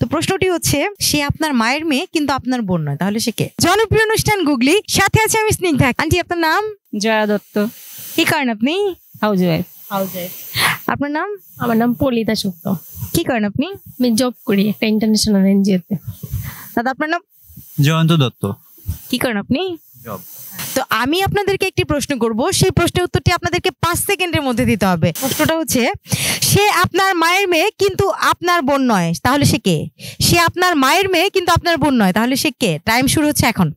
তো প্রশ্নটি হচ্ছে, সে আপনার মায়ের মেয়ে কিন্তু আপনার বোন নয়, তাহলে সে কে? জনপ্রিয় অনুষ্ঠান গুগলি, সাথে আছে আমি স্নিগ্ধা। আন্টি, আপনার নাম? জয়া দত্ত। কি করেন আপনি? হাউসওয়াইফ। আপনার নাম? আমার নাম পলিতা শুক্ল। কি করেন আপনি? আমি জব করি একটা ইন্টারন্যাশনাল এনজিওতে। দাদা, আপনার নাম? জয়ন্ত দত্ত। কি করেন আপনি? জব। তো আমি আপনাদেরকে একটি প্রশ্ন করব, সেই প্রশ্নের উত্তরটি আপনাদেরকে 5 সেকেন্ডের মধ্যে দিতে হবে। প্রশ্নটা হচ্ছে, সে আপনার মায়ের মেয়ে কিন্তু আপনার বোন নয়, তাহলে সে কে? সে আপনার মায়ের মেয়ে কিন্তু আপনার বোন নয়, তাহলে সে কে? টাইম শুরু হচ্ছে এখন।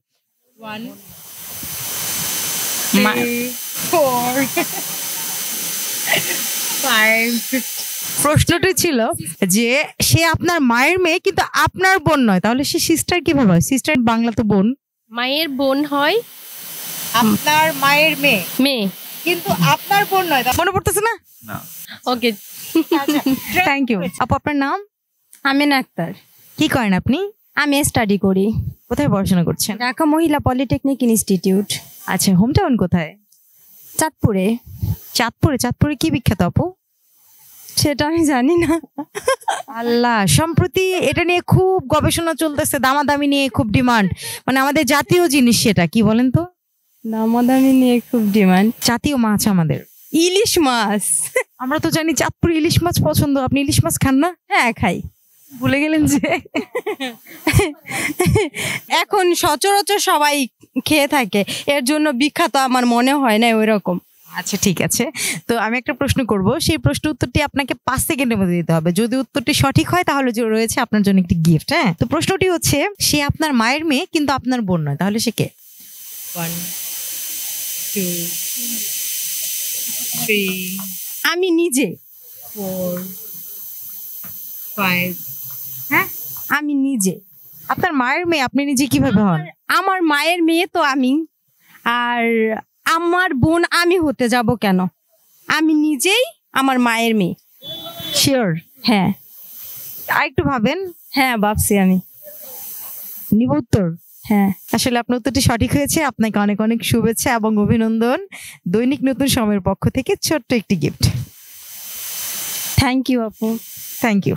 1 3 4 5। প্রশ্নটি ছিল যে সে আপনার মায়ের মেয়ে কিন্তু আপনার বোন নয়, তাহলে সে সিস্টার কিভাবে হয়? সিস্টার বাংলা তো বোন। মায়ের বোন হয় আপনার মায়ের মেয়ে মেয়ে, কিন্তু আপনার বোন নয়। মনে পড়তেছে না? না। ওকে। Thank you. আপু, আপনার নাম? আমিনা আক্তার। কি করেন আপনি? আমি স্টাডি করি কোথায় পড়াশোনা করছেন? ঢাকা মহিলা পলিটেকনিক ইনস্টিটিউট। আচ্ছা, হোম টাউন কোথায়? চাঁদপুরে। চাঁদপুরে কি বিখ্যাত আপু? সেটা আমি জানি না। আল্লাহ, সম্প্রতি এটা নিয়ে খুব গবেষণা চলতেছে, দামাদামি নিয়ে খুব ডিমান্ড, মানে আমাদের জাতীয় জিনিস সেটা, কি বলেন তো? দামাদামি নিয়ে খুব ডিমান্ড। জাতীয় মাছ আমাদের ইলিশ মাছ। আমরা তো জানি চাঁদপুর ইলিশ মাছ পছন্দ। আপনি ইলিশ মাছ খান না? হ্যাঁ, খাই। ভুলে গেলেন যে এখন সচরাচর সবাই খেয়ে থাকে, এর জন্য বিখ্যাত আমার মনে হয় না ওই রকম। আচ্ছা, ঠিক আছে। তো আমি একটা প্রশ্ন করব, সেই প্রশ্ন উত্তরটি আপনাকে 5 সেকেন্ডের মধ্যে দিতে হবে। যদি উত্তরটি সঠিক হয় তাহলে যে রয়েছে আপনার জন্য একটি গিফট। হ্যাঁ, তো প্রশ্নটি হচ্ছে, সে আপনার মায়ের মেয়ে কিন্তু আপনার বোন নয়, তাহলে সে কে? 1 2 3 আমি নিজে। 4 5। হ্যাঁ, আমি নিজে। আপনার মায়ের মেয়ে আপনি নিজে কিভাবে হন? আমার মায়ের মেয়ে তো আমি, আর আমার বোন আমি হতে যাব কেন? আমি নিজেই আমার মায়ের মেয়ে। শিওর? হ্যাঁ। আর একটু ভাবেন। হ্যাঁ, ভাবছি আমি। নিব উত্তর? হ্যাঁ। আসলে আপনার উত্তরটি সঠিক হয়েছে। আপনাকে অনেক অনেক শুভেচ্ছা এবং অভিনন্দন। দৈনিক নতুন সময়ের পক্ষ থেকে ছোট্ট একটি গিফট। থ্যাংক ইউ আপু। Thank you.